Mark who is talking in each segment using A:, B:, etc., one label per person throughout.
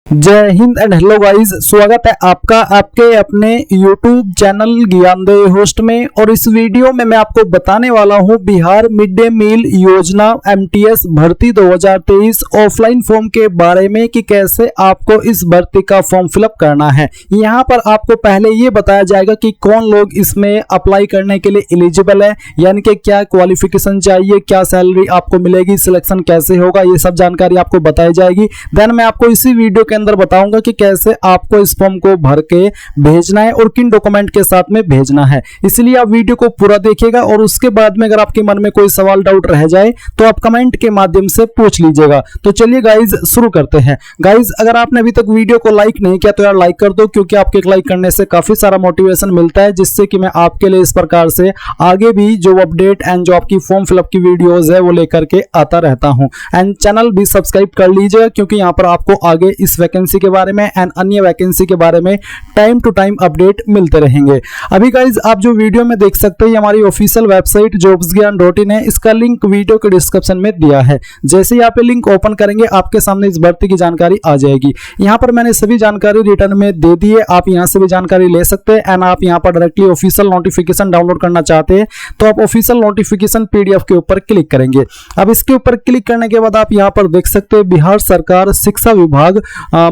A: जय Hind and hello guys, स्वागत है आपका आपके अपने YouTube चैनल ज्ञानदेव होस्ट में। और इस वीडियो में मैं आपको बताने वाला हूं बिहार मिड डे मील योजना MTS भर्ती 2023 ऑफलाइन फॉर्म के बारे में कि कैसे आपको इस भर्ती का फॉर्म फिलअप करना है। यहां पर आपको पहले ये बताया जाएगा कि कौन लोग इसमें अप्लाई करने के लिए एलिजिबल है, यानी कि क्या क्वालिफिकेशन चाहिए, क्या सैलरी आपको मिलेगी, सिलेक्शन कैसे होगा, ये सब जानकारी आपको बताई जाएगी। देन मैं आपको इसी वीडियो के अंदर बताऊंगा कि कैसे आपको इस फॉर्म को भर के भेजना है और किन डॉक्यूमेंट के साथ में भेजना है। इसलिए आप वीडियो को पूरा देखिएगा और उसके बाद में अगर आपके मन में कोई सवाल डाउट रह जाए तो आप कमेंट के माध्यम से पूछ लीजिएगा। तो चलिए गाइज शुरू करते हैं। गाइज अगर आपने अभी तक वीडियो को लाइक नहीं किया तो यार लाइक कर दो, क्योंकि आपके लाइक करने से काफी सारा मोटिवेशन मिलता है, जिससे कि मैं आपके लिए इस प्रकार से आगे भी जो अपडेट एंड जो आपकी फॉर्म फिलअप की वीडियोज है वो लेकर के आता रहता हूं। एंड चैनल भी सब्सक्राइब कर लीजिएगा, क्योंकि यहाँ पर आपको आगे इस वैकेंसी के बारे में एंड अन्य वैकेंसी के बारे में टाइम टू टाइम अपडेट मिलते रहेंगे। अभी गाइज आप जो वीडियो में देख सकते हैं हमारी ऑफिशियल वेबसाइट jobsgyan.in है, इसका लिंक वीडियो के डिस्क्रिप्शन में दिया है। जैसे ही आप लिंक ओपन करेंगे आपके सामने इस भर्ती की जानकारी आ जाएगी। यहाँ पर मैंने सभी जानकारी रिटर्न में दे दी है, आप यहाँ से भी जानकारी ले सकते हैं। एंड आप यहाँ पर डायरेक्टली ऑफिशियल नोटिफिकेशन डाउनलोड करना चाहते हैं तो आप ऑफिशियल नोटिफिकेशन PDF के ऊपर क्लिक करेंगे। अब इसके ऊपर क्लिक करने के बाद आप यहाँ पर देख सकते हैं बिहार सरकार शिक्षा विभाग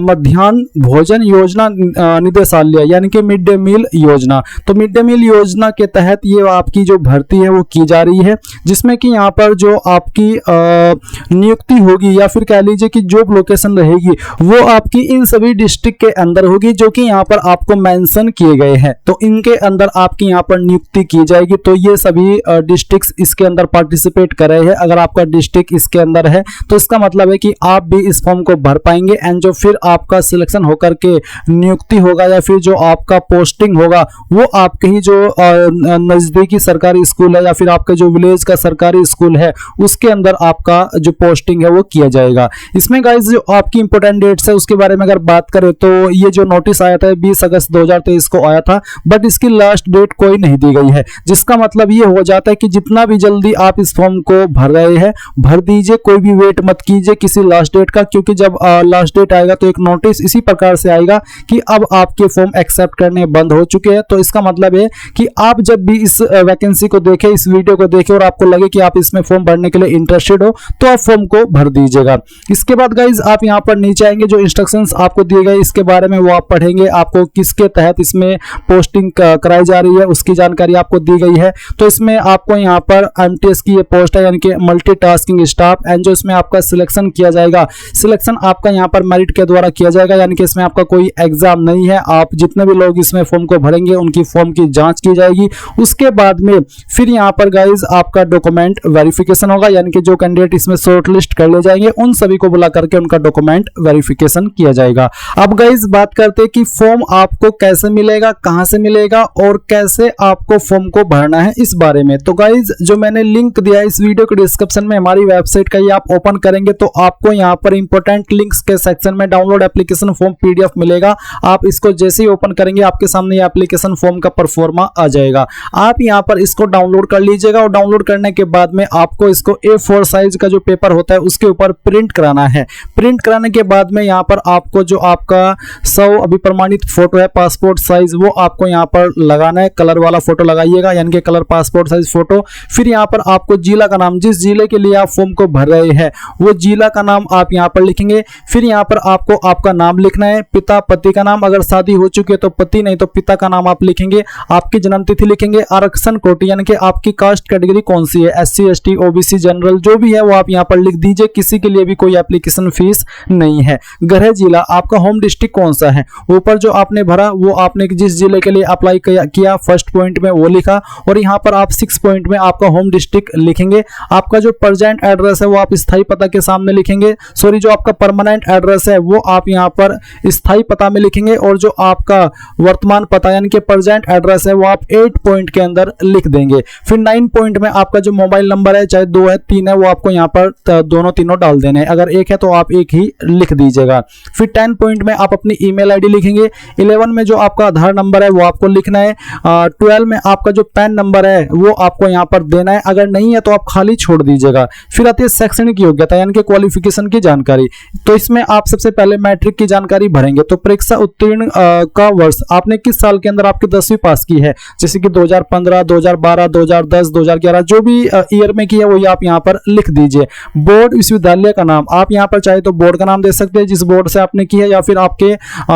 A: मध्याह्न भोजन योजना निदेशालय, यानी कि मिड डे मील योजना। तो मिड डे मील योजना के तहत ये आपकी जो भर्ती है वो की जा रही है, जिसमें कि यहाँ पर जो आपकी नियुक्ति होगी या फिर कह लीजिए कि जॉब लोकेशन रहेगी वो आपकी इन सभी डिस्ट्रिक्ट के अंदर होगी, जो कि यहाँ पर आपको मेंशन किए गए हैं। तो इनके अंदर आपकी यहाँ पर नियुक्ति की जाएगी। तो ये सभी डिस्ट्रिक्ट इसके अंदर पार्टिसिपेट कर रहे हैं। अगर आपका डिस्ट्रिक्ट इसके अंदर है तो इसका मतलब है कि आप भी इस फॉर्म को भर पाएंगे। एंड जो फिर आपका सिलेक्शन होकर के नियुक्ति होगा या फिर जो आपका पोस्टिंग होगा वो आपके ही जो नजदीकी सरकारी स्कूल है या फिर आपके जो विलेज का सरकारी स्कूल है उसके अंदर आपका जो पोस्टिंग है वो किया जाएगा। इसमें गाइस जो आपकी इंपोर्टेंट डेट्स है उसके बारे में अगर बात करें तो ये जो नोटिस आया था 20 अगस्त 2023 को आया था, बट इसकी लास्ट डेट कोई नहीं दी गई है। जिसका मतलब ये हो जाता है कि जितना भी जल्दी आप इस फॉर्म को भर रहे हैं भर दीजिए, कोई भी वेट मत कीजिए किसी लास्ट डेट का, क्योंकि जब लास्ट डेट आएगा तो एक नोटिस इसी प्रकार से आएगा कि अब आपके फॉर्म एक्सेप्ट करने बंद हो चुके हैं। तो इसका मतलब है कि आप जब भी इस वैकेंसी को देखें, इस वीडियो को देखें और आपको लगे कि आप इसमें फॉर्म भरने के लिए इंटरेस्टेड हो तो आप फॉर्म को भर दीजिएगा। इसके बाद गाइज आप यहाँ पर नीचे आएंगे, जो इंस्ट्रक्शंस आपको दिए गए इसके बारे में वो आप पढ़ेंगे। आपको किसके तहत इसमें पोस्टिंग कराई जा रही है उसकी जानकारी आपको दी गई है। तो इसमें आपको यहाँ पर MTS की ये पोस्ट है, यानी कि मल्टीटास्किंग स्टाफ। एंड जो इसमें आपका सिलेक्शन किया जाएगा, सिलेक्शन आपका यहाँ पर मेरिट के द्वारा किया जाएगा, यानी कि इसमें आपका कोई एग्जाम नहीं है। आप जितने भी लोग इसमें फॉर्म को भरेंगे उनकी फॉर्म की जांच की जाएगी। उसके बाद में फिर यहाँ पर गाइज आपका डॉक्यूमेंट वेरिफिकेशन होगा, यानी कि जो कैंडिडेट इसमें शॉर्टलिस्ट कर ले जाएंगे उन सभी को बुला करके उनका डॉक्यूमेंट वेरिफिकेशन किया जाएगा। अब गाइज बात करते हैं कि फॉर्म आपको कैसे मिलेगा, कहां से मिलेगा और कैसे आपको फॉर्म को भरना है इस बारे में। तो गाइज जो मैंने लिंक दिया है इस वीडियो के डिस्क्रिप्शन में हमारी वेबसाइट का, ये आप ओपन करेंगे तो आपको यहाँ पर इंपोर्टेंट लिंक्स के सेक्शन में डाउनलोड एप्लीकेशन फॉर्म PDF मिलेगा। आप इसको जैसे ही ओपन करेंगे आपके सामने ये एप्लीकेशन फॉर्म का परफॉर्मा आ जाएगा। आप यहाँ पर इसको डाउनलोड कर लीजिएगा और डाउनलोड करने के बाद में आपको इसको A4 साइज का जो पेपर होता है उसके ऊपर प्रिंट कराना है। प्रिंट कराने के बाद में यहाँ पर आपको जो आपका 100 अभी प्रमाणित फोटो है पासपोर्ट साइज वो आपको यहाँ पर लगाना है। कलर वाला फोटो लगाइएगा, यानी कि कलर पासपोर्ट साइज फोटो। फिर यहाँ पर आपको जिला का नाम, जिस जिले के लिए आप फॉर्म को भर रहे हैं वो जिला का नाम आप यहाँ पर लिखेंगे। फिर यहाँ पर आपको आपका नाम लिखना है, पिता पति का नाम, अगर शादी हो चुकी है तो पति, नहीं तो पिता का नाम आप लिखेंगे। आपकी जन्म तिथि लिखेंगे, आरक्षण कोटि यानी कि आपकी कास्ट कैटेगरी कौन सी है, SC ST OBC जनरल जो भी है वो आप यहाँ पर लिख दीजिए। किसी के लिए भी कोई एप्लीकेशन फीस नहीं है। गृह जिला, आपका होम डिस्ट्रिक्ट कौन सा है, ऊपर जो आपने भरा वो आपने जिस जिले के लिए अप्लाई किया फर्स्ट पॉइंट में वो लिखा, और यहाँ पर आप 6 पॉइंट में आपका होम डिस्ट्रिक्ट लिखेंगे। आपका जो प्रेजेंट एड्रेस है वो आप स्थायी पता के सामने लिखेंगे, सॉरी जो आपका परमानेंट एड्रेस है वो आप यहाँ पर स्थायी पता में लिखेंगे, और जो आपका वर्तमान पता यानी कि प्रेजेंट एड्रेस है वो आप 8 पॉइंट के अंदर लिख देंगे। फिर 9 पॉइंट में आपका जो मोबाइल नंबर है, चाहे 2 है 3 है, वो आपको यहाँ पर दोनों तीनों डाल देने हैं। अगर एक है तो आप एक ही लिख दीजिएगा। फिर 10 पॉइंट में आप अपनी ईमेल आईडी लिखेंगे। 11 में जो आपका आधार नंबर है वो आपको लिखना है। 12 में आपका जो पैन नंबर है वो आपको यहाँ पर देना है, अगर नहीं है तो आप खाली छोड़ दीजिएगा। फिर आती है शैक्षणिक योग्यता यानी कि क्वालिफिकेशन की जानकारी। तो इसमें आप सबसे पहले मैट्रिक की जानकारी भरेंगे। तो परीक्षा उत्तीर्ण का वर्ष आपने किस साल के अंदर आपकी 10वीं पास की है, जैसे कि 2015, 2012, 2010, 2011, जो भी ईयर में की है वही आप यहाँ पर लिख दीजिए। बोर्ड विश्वविद्यालय का नाम आप यहाँ पर चाहे तो बोर्ड का नाम दे सकते हैं जिस बोर्ड से आपने की है, या फिर आपके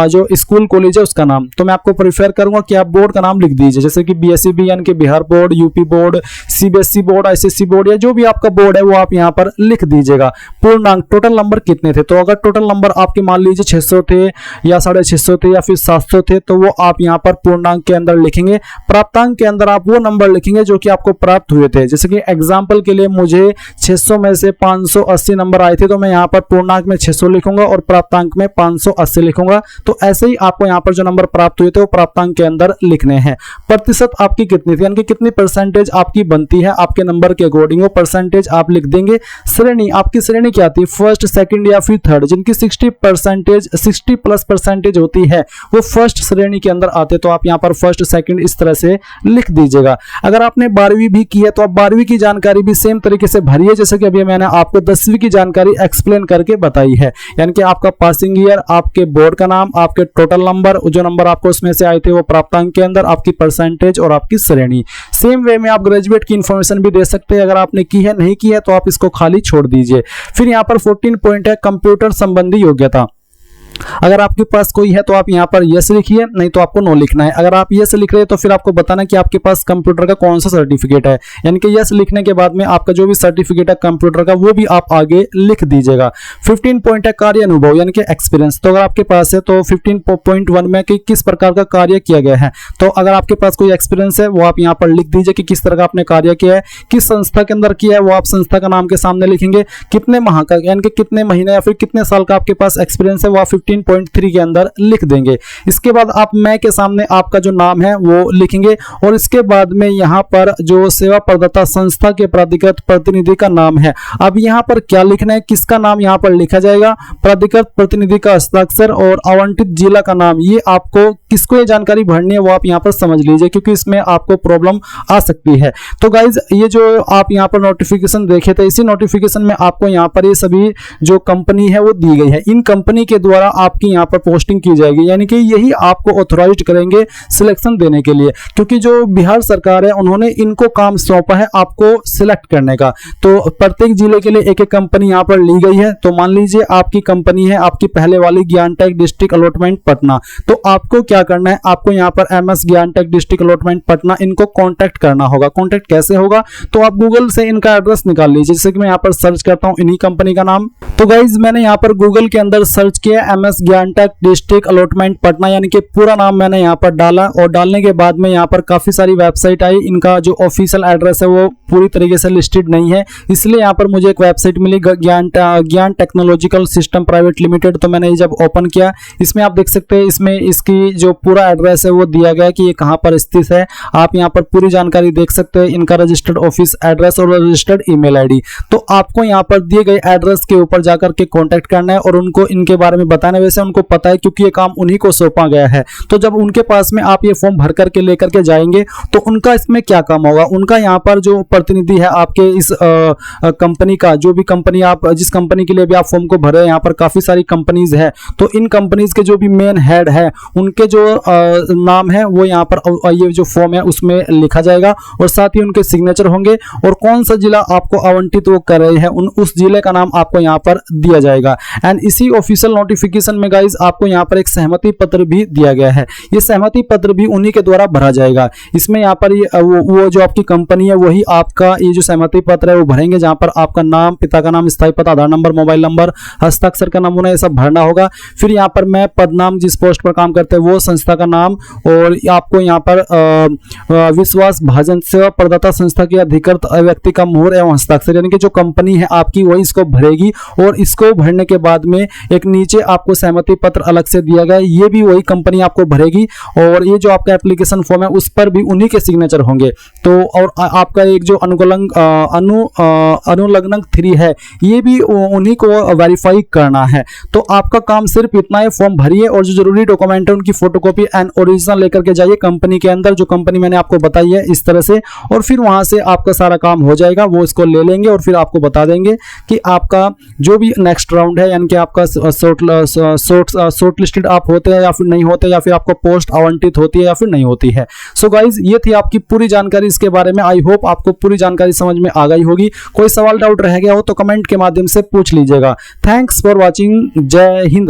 A: जो स्कूल कॉलेज है उसका नाम। तो मैं आपको प्रेफर करूंगा कि आप बोर्ड का नाम लिख दीजिए, जैसे कि बीएससी यानी कि Bihar board, UP board, CBSE board, ICSE board, या जो भी आपका बोर्ड है वो आप यहाँ पर लिख दीजिएगा। पूर्णांक टोटल नंबर कितने थे, तो अगर टोटल नंबर आपके मान लीजिए 600 थे या 650 थे या फिर 700 थे तो वो आप यहाँ पर पूर्णांक के अंदर लिखेंगे। प्राप्तांक के अंदर आप वो नंबर लिखेंगे जो कि आपको प्राप्त हुए थे। जैसे कि एग्जाम्पल के लिए मुझे 600 में से 580 नंबर आए थे तो मैं यहाँ पर पूर्णांक में 600 लिखूंगा और प्राप्तांक में 580 लिखूंगा। तो ऐसे ही आपको यहाँ पर जो नंबर प्राप्त हुए थे वो प्राप्तांक के अंदर लिखने हैं। प्रतिशत आपकी कितनी थी, यानी कि कितनी परसेंटेज आपकी बनती है आपके नंबर के अकॉर्डिंग, वो परसेंटेज आप लिख देंगे। श्रेणी आपकी श्रेणी क्या थी, फर्स्ट, सेकंड या फिर थर्ड। जिनकी 60+ % होती है वो फर्स्ट श्रेणी के अंदर आते, तो आप यहाँ पर फर्स्ट, सेकंड इस तरह से लिख दीजिएगा। अगर आपने 12वीं भी की है तो आप 12वीं की जानकारी भी सेम तरीके से भरिए जैसे कि अभी मैंने आपको 10वीं की जानकारी एक्सप्लेन करके बताई है। यानी कि आपका पासिंग ईयर, आपके बोर्ड का नाम, आपके टोटल नंबर, जो नंबर आपको उसमें से आए थे वो प्राप्तांक के अंदर, आपकी परसेंटेज और आपकी श्रेणी। सेम वे में आप ग्रेजुएट की इंफॉर्मेशन भी दे सकते हैं। अगर आपने की है, नहीं की है तो आप इसको खाली छोड़ दीजिए। फिर यहाँ पर 14 पॉइंट है कंप्यूटर संबंधी योग्यता। अगर आपके पास कोई है तो आप यहाँ पर यस लिखिए, नहीं तो आपको नो लिखना है। अगर आप यस लिख रहे हैं तो फिर आपको बताना कि आपके पास कंप्यूटर का कौन सा सर्टिफिकेट है, यानी कि यस लिखने के बाद में आपका जो भी सर्टिफिकेट है कंप्यूटर का वो भी आप आगे लिख दीजिएगा। 15 पॉइंट है कार्य अनुभव यानी कि एक्सपीरियंस। तो अगर आपके पास है तो 15.1 में कि किस प्रकार का कार्य किया गया है। तो अगर आपके पास कोई एक्सपीरियंस है वो आप यहाँ पर लिख दीजिए कि किस तरह का आपने कार्य किया है, किस संस्था के अंदर किया है वो आप संस्था का नाम के सामने लिखेंगे। कितने माह का यानी कि कितने महीने या फिर कितने साल का आपके पास एक्सपीरियंस है वो आप 15.3 के अंदर लिख देंगे। इसके बाद आप मैं के सामने आपका जो नाम है वो लिखेंगे और इसके बाद में यहाँ पर जो सेवा प्रदाता संस्था के प्राधिकृत प्रतिनिधि का नाम है। अब यहाँ पर क्या लिखना है, किसका नाम यहाँ पर लिखा जाएगा, प्राधिकृत प्रतिनिधि का हस्ताक्षर और आवंटित जिला का नाम। ये आपको किसको ये जानकारी भरनी है वो आप यहाँ पर समझ लीजिए, क्योंकि इसमें आपको प्रॉब्लम आ सकती है। तो गाइज ये जो आप यहाँ पर नोटिफिकेशन देखे थे, इसी नोटिफिकेशन में आपको यहाँ पर ये सभी जो कंपनी है वो दी गई है। इन कंपनी के द्वारा आपकी यहाँ पर पोस्टिंग की जाएगी, यानी कि यही आपको ऑथोराइज्ड करेंगे सिलेक्शन देने के लिए, क्योंकि जो बिहार सरकार है उन्होंने इनको काम सौंपा है आपको सिलेक्ट करने का। तो प्रत्येक जिले के लिए एक एक कंपनी यहाँ पर ली गई है। तो मान लीजिए आपकी कंपनी है आपकी पहले वाली ज्ञानटेक डिस्ट्रिक्ट अलॉटमेंट पटना, तो आपको क्या करना है, आपको यहाँ पर एमएस ज्ञानटेक डिस्ट्रिक्ट अलॉटमेंट पटना इनको कॉन्टैक्ट करना होगा। कॉन्टैक्ट कैसे होगा, तो आप गूगल से इनका एड्रेस निकाल लीजिए। जैसे कि मैं यहाँ पर सर्च करता हूँ इन्हीं कंपनी का नाम, तो गाइज मैंने यहाँ पर गूगल के अंदर सर्च किया एमएस ज्ञानटेक डिस्ट्रिक्ट अलॉटमेंट पटना, यानी कि पूरा नाम मैंने यहाँ पर डाला और डालने के बाद में यहाँ पर काफी सारी वेबसाइट आई। इनका जो ऑफिशियल एड्रेस है वो पूरी तरीके से लिस्टेड नहीं है, इसलिए यहाँ पर मुझे एक वेबसाइट मिली ज्ञान टेक्नोलॉजिकल सिस्टम प्राइवेट लिमिटेड। तो मैंने ये जब ओपन किया, इसमें आप देख सकते हैं इसमें इसकी जो पूरा एड्रेस है वो दिया गया कि ये कहाँ पर स्थित है। आप यहाँ पर पूरी जानकारी देख सकते हैं, इनका रजिस्टर्ड ऑफिस एड्रेस और रजिस्टर्ड ईमेल आईडी। तो आपको यहाँ पर दिए गए एड्रेस के ऊपर जाकर के कॉन्टेक्ट करना है और उनको इनके बारे में बताना है। वैसे उनको पता है क्योंकि ये काम उन्हीं को सौंपा गया है। तो जब उनके पास में आप ये फॉर्म भर करके लेकर के जाएंगे तो उनका इसमें क्या काम होगा, उनका यहाँ पर जो प्रतिनिधि है आपके इस कंपनी का, जो भी कंपनी आप जिस कंपनी के लिए भी आप फॉर्म को भरे, यहाँ पर काफी सारी कंपनीज है, तो इन कंपनीज के जो भी मेन हेड है उनके जो नाम है वो यहाँ पर ये जो फॉर्म है उसमें लिखा जाएगा और साथ ही उनके सिग्नेचर होंगे और कौन सा जिला आपको आवंटित वो कर रहे हैं उस जिले का नाम आपको यहाँ पर दिया जाएगा। एंड इसी ऑफिशियल नोटिफिकेशन में गाइज आपको यहाँ पर एक सहमति पत्र भी दिया गया है। ये सहमति पत्र भी उन्हीं के द्वारा भरा जाएगा। इसमें यहाँ पर वो जो आपकी कंपनी है वही आपका ये जो सहमति पत्र है वो भरेंगे, जहाँ पर आपका नाम, पिता का नाम, स्थायी पता, आधार नंबर, मोबाइल नंबर, हस्ताक्षर का नमूना, ये सब भरना होगा। फिर यहाँ पर मैं पद नाम, जिस पोस्ट पर काम करते हैं वो संस्था का नाम, और आपको यहाँ पर विश्वास भाजन सेवा प्रदाता संस्था के अधिकृत व्यक्ति का मुहर एवं हस्ताक्षर, यानी कि जो कंपनी है आपकी वही इसको भरेगी। और इसको भरने के बाद में एक नीचे आपको सहमति पत्र अलग से दिया गया है, ये भी वही कंपनी आपको भरेगी। और ये जो आपका एप्लीकेशन फॉर्म है उस पर भी उन्हीं के सिग्नेचर होंगे। तो और आपका एक जो अनुलग्नक 3 है ये भी उन्हीं को वेरीफाई करना है। तो आपका काम सिर्फ इतना है, फॉर्म भरिए और जो जरूरी डॉक्यूमेंट है उनकी फोटोकॉपी एंड ओरिजिनल लेकर के जाइए कंपनी के अंदर, जो कंपनी मैंने आपको बताई है इस तरह से, और फिर वहां से आपका सारा काम हो जाएगा। वो इसको ले लेंगे और फिर आपको बता देंगे कि आपका जो भी नेक्स्ट राउंड है, यानी कि आपका शॉर्ट लिस्टेड आप होते हैं या फिर नहीं होते, या फिर आपको पोस्ट आवंटित होती है या फिर नहीं होती है। सो गाइज ये थी आपकी पूरी जानकारी इसके बारे में। आई होप आपको पूरी जानकारी समझ में आ गई होगी। कोई सवाल डाउट रह गया हो तो कमेंट के माध्यम से पूछ लीजिएगा। Thanks for watching. जय हिंद।